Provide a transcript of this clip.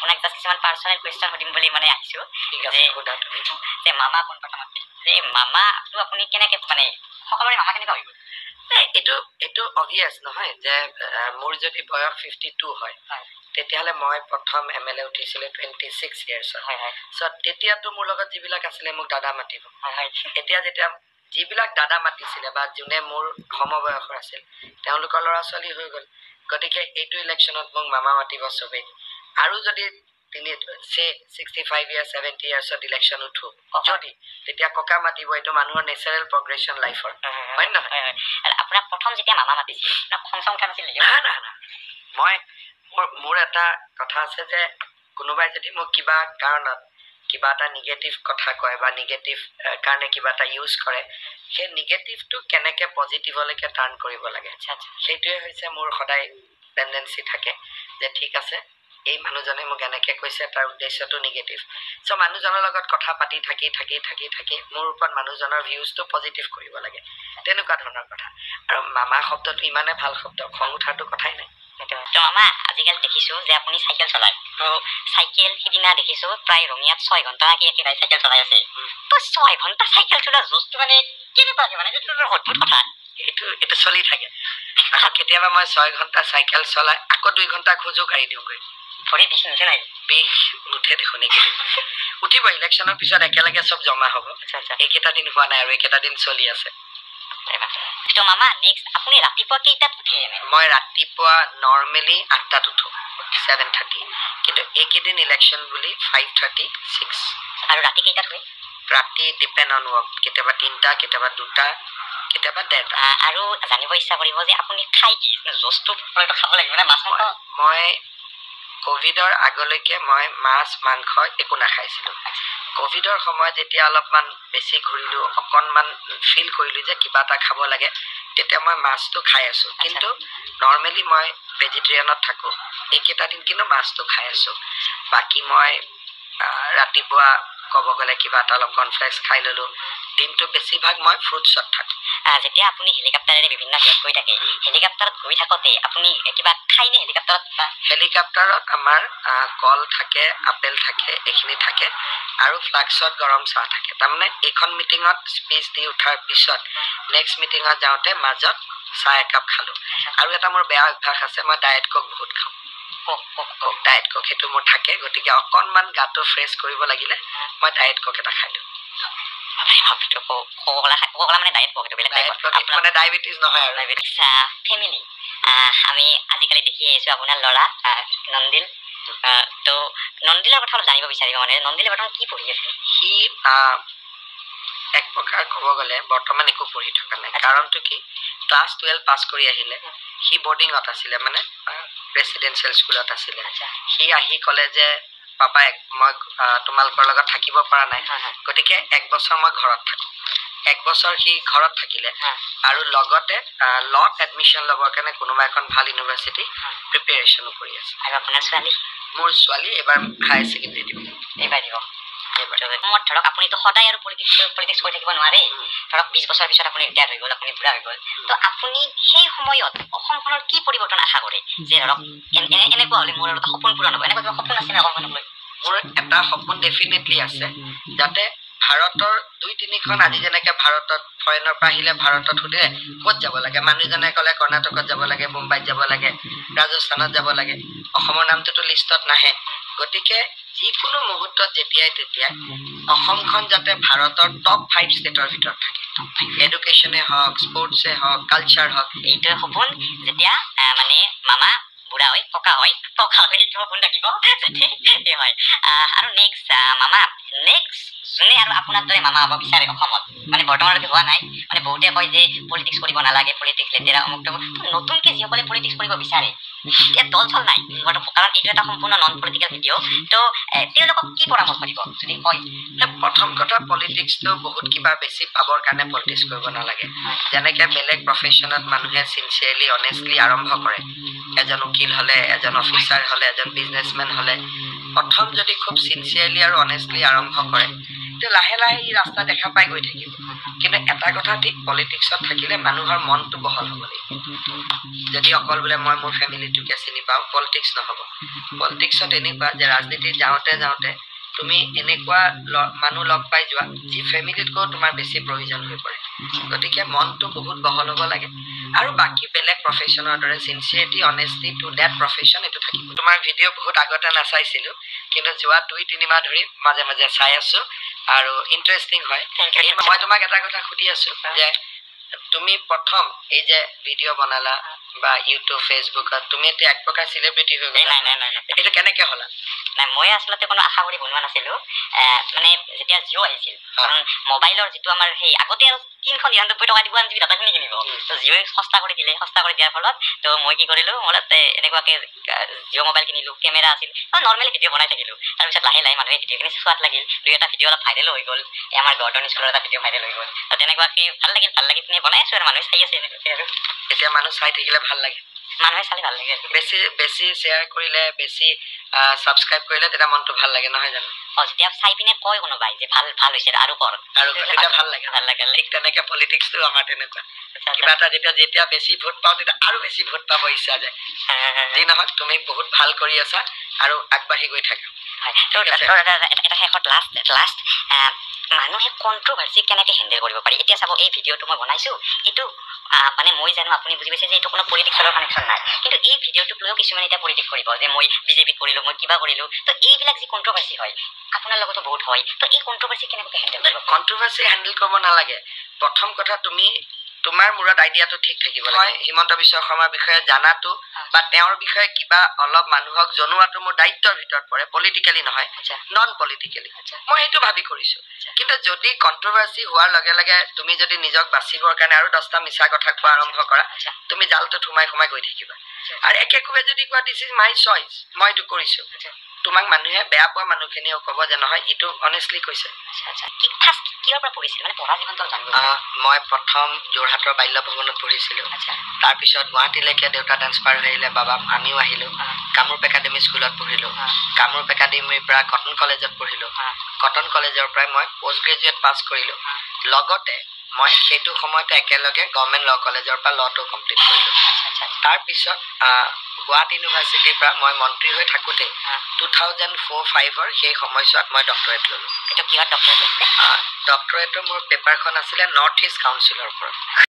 আপোনাক জাষ্ট কিছুমান personal question সুধিম বুলি মানে আহিছোঁ যে মামা কোন কথা মাতে যে মামাটো আপুনি কেনেকৈ মানে সকলোৰে মামা কেনেকুৱা হৈ গ'ল এইটো অভিয়াছ নহয় যে মোৰ যদি বয়স 52 হয় তেতিয়াহ'লে মই প্ৰথম MLA উঠিছিলে 26 ইয়াৰ্ছত চ' তেতিয়াতো মোৰ লগত যিবিলাক আছিলে মোক দাদা মাতিব এতিয়া যেতিয়া যিবিলাক দাদা মাতিছিলে বা যোনে মোৰ সমবয়সৰ আছিল তেওঁলোকৰ ল'ৰা ছোৱালী হৈ গ'ল গতিকে এইটো ইলেকশ্যনত মোক মামা মাতিব চবেই আৰু যদি 65 ইয়াৰ্ছ 70 ইয়াৰ্ছত ইলেকশ্যন উঠো যদি তেতিয়া ককা মাতিব এইটো মানুহৰ নেচাৰেল প্ৰগ্ৰেশ্যন লাইফৰ হয় নহয় আপোনাক প্ৰথম যেতিয়া মামা মাতিছিল আপোনাক খং চং উঠা নাছিল নেকি মই মোৰ এটা কথা আছে যে কোনোবাই যদি মোক কিবা কাৰণত কিবা এটা নিগেটিভ কথা কয় বা নিগেটিভ কাৰণে কিবা এটা ইউজ কৰে সেই নিগেটিভটো কেনেকৈ পজিটিভলৈকে টাৰ্ণ কৰিব লাগে সেইটোৱে হৈছে মোৰ সদায় টেণ্ডেঞ্চি থাকে যে ঠিক আছে এই মানুহজনে মোক এনেকৈ কৈছে তাৰ উদ্দেশ্যটো নিগেটিভ চ' মানুহজনৰ লগত কথা পাতি থাকি মোৰ ওপৰত মানুহজনৰ ভিউজটো পজিটিভ কৰিব লাগে তেনেকুৱা ধৰণৰ কথা আৰু মামা শব্দটো ইমানে ভাল শব্দ খং উঠাৰটো কথাই নাই তো মামা আজিকালি দেখিছোঁ যে আপুনি চাইকেল চলায় তো চাইকেল সিদিনা দেখিছোঁ প্ৰায় ৰঙিয়াত 6 ঘণ্টা কি একেবাৰে চাইকেল চলাই আছে তো 6 ঘণ্টা চাইকেল চলোৱা জোচটো মানে কেনেকুৱা মানে এইটো অদ্ভুত কথা এইটো চলি থাকে আকৌ কেতিয়াবা মই 6 ঘণ্টা চাইকেল চলাই আকৌ 2 ঘণ্টা খোজো গাড়ী দিওঁগৈ ভৰি বিষ নুঠে নাই বিষ নুঠে দেখোন উঠিব ইলেকশ্যনৰ পিছত একেলগে চব জমা হ'ব এইকেইটা দিন হোৱা নাই আৰু এইকেইটা দিন চলি আছে তো মামা নেক্সট আপুনি ৰাতিপুৱা কেইটাত উঠে মই ৰাতিপুৱা নৰ্মেলি 8টাত উঠো 7:30 কিন্তু এইকেইদিন ইলেকশ্যন বুলি 5:36 আৰু ৰাতি কেইটাত শুৱে ৰাতি ডিপেণ্ড অন ৱৰ্ক কেতিয়াবা 3টা কেতিয়াবা 2টা কেতিয়াবা 1:30 আৰু জানিব ইচ্ছা কৰিব যে আপুনি খাই কি জোচটো খাব লাগিব মানে মাছ মই কোভিডৰ আগলৈকে মই মাছ মাংস একো নাখাইছিলোঁ কোভিডৰ সময়ত যেতিয়া অলপমান বেছি ঘূৰিলোঁ অকণমান ফিল কৰিলোঁ যে কিবা এটা খাব লাগে তেতিয়া মই মাছটো খাই আছোঁ কিন্তু নৰ্মেলি মই ভেজিটেৰিয়ানত থাকোঁ এইকেইটা দিন কিন্তু মাছটো খাই আছোঁ বাকী মই ৰাতিপুৱা ক'ব গ'লে কিবা এটা অলপ কৰ্ণফ্লেক্স খাই ল'লোঁ দিনটো বেছিভাগ মই ফ্ৰুটছত থাকোঁ যেতিয়া আপুনি হেলিকপ্টাৰেৰে বিভিন্ন হেৰিত গৈ থাকে হেলিকপ্টাৰত গৈ থাকোঁতে আপুনি কিবা খায়নে হেলিকপ্টাৰত আমাৰ কল থাকে আপেল থাকে এইখিনি থাকে আৰু ফ্লাক্সত গৰম চাহ থাকে তাৰমানে এইখন মিটিঙত স্পীচ দি উঠাৰ পিছত নেক্সট মিটিঙত যাওঁতে মাজত চাহ একাপ খালোঁ আৰু এটা মোৰ বেয়া অভ্যাস আছে মই ডায়েট কক বহুত খাওঁ ডায়েট কক সেইটো মোৰ থাকে গতিকে অকণমান গাটো ফ্ৰেছ কৰিব লাগিলে মই ডায়েট কক এটা খাই দিওঁ মানে ডায়েবেটিছ নহয় আৰু ফেমিলি আমি আজিকালি দেখি আহিছোঁ আপোনাৰ ল'ৰা নন্দিল তো নন্দিলৰ কথা অলপ জানিব বিচাৰিব মানে নন্দিলে বৰ্তমান কি পঢ়ি আছে সি এক প্ৰকাৰ ক'ব গ'লে বৰ্তমান একো পঢ়ি থকা নাই কাৰণটো কি ক্লাছ 12 পাছ কৰি আহিলে সি বৰ্ডিঙত আছিলে মানে ৰেচিডেঞ্চিয়েল স্কুলত আছিলে সি আহি ক'লে যে পাপা মই তোমালোকৰ লগত থাকিব পৰা নাই গতিকে 1 বছৰ মই ঘৰত থাকোঁ 1 বছৰ সি ঘৰত থাকিলে আৰু লগতে লত এডমিশ্যন ল'বৰ কাৰণে কোনোবা এখন ভাল ইউনিভাৰ্চিটি প্ৰিপেৰেশ্যনো কৰি আছে আৰু আপোনাৰ ছোৱালী মোৰ ছোৱালী এবাৰ হায়াৰ ছেকেণ্ডেৰী দিব এইবাৰ দিব ধৰক আপুনিতো সদায় আৰু পলিটিক্স কৰি থাকিব নোৱাৰে ধৰক 20 বছৰ পিছত আপুনি ৰিটায়াৰ হৈ গ'ল আপুনি বুঢ়া হৈ গ'ল তো আপুনি সেই সময়ত অসমখনৰ কি পৰিৱৰ্তন আশা কৰে যে ধৰক এনেকুৱা হ'লে মোৰ এটা সপোন পূৰণ হ'ব এনেকুৱা সপোন আছে নে অসমখনক লৈ মোৰ এটা সপোন ডেফিনেটলি আছে যাতে ভাৰতৰ 2-3খন আজি যেনেকৈ ভাৰতত ফৰেনৰ পৰা আহিলে ভাৰতত সোধে ক'ত যাব লাগে মানুহজনে ক'লে কৰ্ণাটকত যাব লাগে মুম্বাইত যাব লাগে ৰাজস্থানত যাব লাগে অসমৰ নামটোতো লিষ্টত নাহে গতিকে যিকোনো মুহূৰ্তত যেতিয়াই তেতিয়াই অসমখন যাতে ভাৰতৰ টপ 5 ষ্টেটৰ ভিতৰত থাকে এডুকেশ্যনে হওক স্পৰ্টছে হওক কালচাৰ হওক এইটোৱে সপোন যেতিয়া মানে মামা বুঢ়া হয় টকা হয় এইটো সপোন থাকিব যাতে হয় আৰু নেক্সট মামা নেক্সট যোনে আৰু আপোনাৰ দৰে মামা হ'ব বিচাৰে অসমত মানে বৰ্তমানলৈকে হোৱা নাই মানে বহুতে কয় যে পলিটিক্স কৰিব নালাগে পলিটিক্স লেতেৰা অমুক নতুনকৈ যিসকলে পলিটিক্স কৰিব বিচাৰে ইয়াত দল চল নাই কাৰণ এইটো এটা সম্পূৰ্ণ নন পলিটিকেল ভিডিঅ' তো তেওঁলোকক কি পৰামৰ্শ দিব যদি কয় প্ৰথম কথা পলিটিক্সটো বহুত কিবা বেছি পাবৰ কাৰণে পলিটিক্স কৰিব নালাগে যেনেকৈ বেলেগ প্ৰফেশ্যনত মানুহে চিনচিয়াৰলি অনেষ্টলি আৰম্ভ কৰে এজন উকিল হ'লে এজন অফিচাৰ হ'লে এজন বিজনেছমেন হ'লে প্ৰথম যদি খুব চিনচিয়াৰলি আৰু অনেষ্টলি আৰম্ভ কৰে লাহে লাহে ই ৰাস্তা দেখা পাই গৈ থাকিব কিন্তু এটা কথা ঠিক পলিটিক্সত থাকিলে মানুহৰ মনটো বহল হ'ব লাগিব যদি অকল বোলে মই মোৰ ফেমিলিটোকে চিনি পাওঁ পলিটিক্স নহ'ব পলিটিক্সত এনেকুৱা যে ৰাজনীতিত যাওঁতে যাওঁতে তুমি এনেকুৱা মানুহ লগ পাই যোৱা যি ফেমিলিতকৈ তোমাৰ বেছি প্ৰয়োজন হৈ পৰে গতিকে মনটো বহুত বহল হ'ব লাগে আৰু বাকী বেলেগ প্ৰফেশ্যনৰ দৰে চিনচিয়াৰিটি অনেষ্টি টু ডেট প্ৰফেশ্যন এইটো থাকিব তোমাৰ ভিডিঅ' বহুত আগতে নাচাইছিলোঁ কিন্তু যোৱা 2-3 মাহ ধৰি মাজে মাজে চাই আছোঁ আৰু ইণ্টাৰেষ্টিং হয় মই তোমাক এটা কথা সুধি আছোঁ যে তুমি প্ৰথম এই যে ভিডিঅ' বনালা বা ইউটিউব ফেচবুকত তুমি এতিয়া এক প্ৰকাৰ চেলিব্ৰিটি হৈ গ'লা এইটো কেনেকৈ হ'লা নাই মই আচলতে কোনো আশা কৰি বনোৱা নাছিলোঁ মানে যেতিয়া জিঅ' আহিছিল কাৰণ মোবাইলৰ যিটো আমাৰ সেই আগতে আৰু 399 টকা দিব আনকি ডাটাখিনি কিনিব তো জিঅ'ই সস্তা কৰি দিলে সস্তা কৰি দিয়াৰ ফলত তো মই কি কৰিলোঁ মোৰ তাতে এনেকুৱাকৈ জিঅ' মোবাইল কিনিলোঁ কেমেৰা আছিল নৰ্মেলি ভিডিঅ' বনাই থাকিলোঁ তাৰপিছত লাহে লাহে মানুহে ভিডিঅ'খিনি চোৱাত লাগিল 2-এটা ভিডিঅ' অলপ ভাইৰেল হৈ গ'ল আমাৰ গৰ্ডন স্কুলৰ এটা ভিডিঅ' ভাইৰেল হৈ গ'ল তো তেনেকুৱাকৈ ভাল লাগি পিনে বনাই আছোঁ আৰু মানুহে চাই আছে এনেকুৱাকৈ আৰু এতিয়া মানুহ চাই থাকিলে ভাল লাগে মানুহে চালে ভাল লাগে বেছি শ্বেয়াৰ কৰিলে বেছি ছাবস্ক্ৰাইব কৰিলে তেতিয়া মনটো ভাল লাগে নহয় জানো যেতিয়া চাই পিনে কয় কোনোবাই যে ভাল হৈছে আৰু কৰ আৰু তেতিয়া ভাল লাগে ঠিক তেনেকৈ পলিটিক্সটো আমাৰ তেনেকুৱা কিবা এটা যেতিয়া বেছি ভোট পাওঁ তেতিয়া আৰু বেছি ভোট পাব ইচ্ছা যায় যি নহওক তুমি বহুত ভাল কৰি আছা আৰু আগবাঢ়ি গৈ থাকা এটা শেষত লাষ্ট মানুহে কণ্ট্ৰভাৰ্চি কেনেকৈ হেণ্ডেল কৰিব পাৰি এতিয়া চাব এই ভিডিঅ'টো মই বনাইছোঁ এইটো মানে মই জানো আপুনি বুজি পাইছে যে এইটো কোনো পলিটিক্সৰ কানেকশ্যন নাই কিন্তু এই ভিডিঅ'টোক লৈও কিছুমানে এতিয়া পলিটিক্স কৰিব যে মই বিজেপিত কৰিলোঁ মই কিবা কৰিলোঁ তো এইবিলাক যি কণ্ট্ৰভাৰ্চি হয় আপোনাৰ লগতো বহুত হয় তো এই কণ্ট্ৰভাৰ্চি কেনেকৈ হেণ্ডেল কৰিব কণ্ট্ৰভাৰ্চি হেণ্ডেল কৰিব নালাগে প্ৰথম কথা তুমি তোমাৰ মূৰত আইডিয়াটো ঠিক থাকিব লাগে হিমন্ত বিশ্ব শৰ্মাৰ বিষয়ে জানাটো বা তেওঁৰ বিষয়ে কিবা অলপ মানুহক জনোৱাটো মোৰ দায়িত্বৰ ভিতৰত পৰে পলিটিকেলি নহয় নন পলিটিকেলি মই সেইটো ভাবি কৰিছোঁ কিন্তু যদি কণ্ট্ৰভাৰ্চি হোৱাৰ লগে লগে তুমি যদি নিজক বাচিবৰ কাৰণে আৰু 10টা মিছা কথা কোৱা আৰম্ভ কৰা তুমি জালটোত সোমাই গৈ থাকিবা আৰু একেকোবে যদি কোৱা দিছ ইজ মাই চইচ মই এইটো কৰিছোঁ তোমাক মানুহে বেয়া পোৱা মানুহখিনিও ক'ব যে নহয় এইটো অনেষ্টলি কৈছে মই প্ৰথম যোৰহাটৰ বাল্য ভৱনত পঢ়িছিলোঁ তাৰপিছত গুৱাহাটীলৈকে দেউতা ট্ৰান্সফাৰ হৈ আহিলে বাবা আমিও আহিলোঁ কামৰূপ একাডেমি স্কুলত পঢ়িলোঁ কামৰূপ একাডেমিৰ পৰা কটন কলেজত পঢ়িলোঁ কটন কলেজৰ পৰাই মই পষ্ট গ্ৰেজুৱেট পাছ কৰিলোঁ লগতে মই সেইটো সময়তে একেলগে গভৰ্ণমেণ্ট ল' কলেজৰ পৰা ল'টো কমপ্লিট কৰিলোঁ তাৰপিছত গুৱাহাটী ইউনিভাৰ্চিটিৰ পৰা মই মন্ত্ৰী হৈ থাকোঁতে 2004-05 সেই সময়ছোৱাত মই ডক্টৰেট ল'লোঁ এইটো কিহত ডক্টৰেট লৈছে ডক্টৰেটৰ মোৰ পেপাৰখন আছিলে নৰ্থ ইষ্ট কাউন্সিলৰ ওপৰত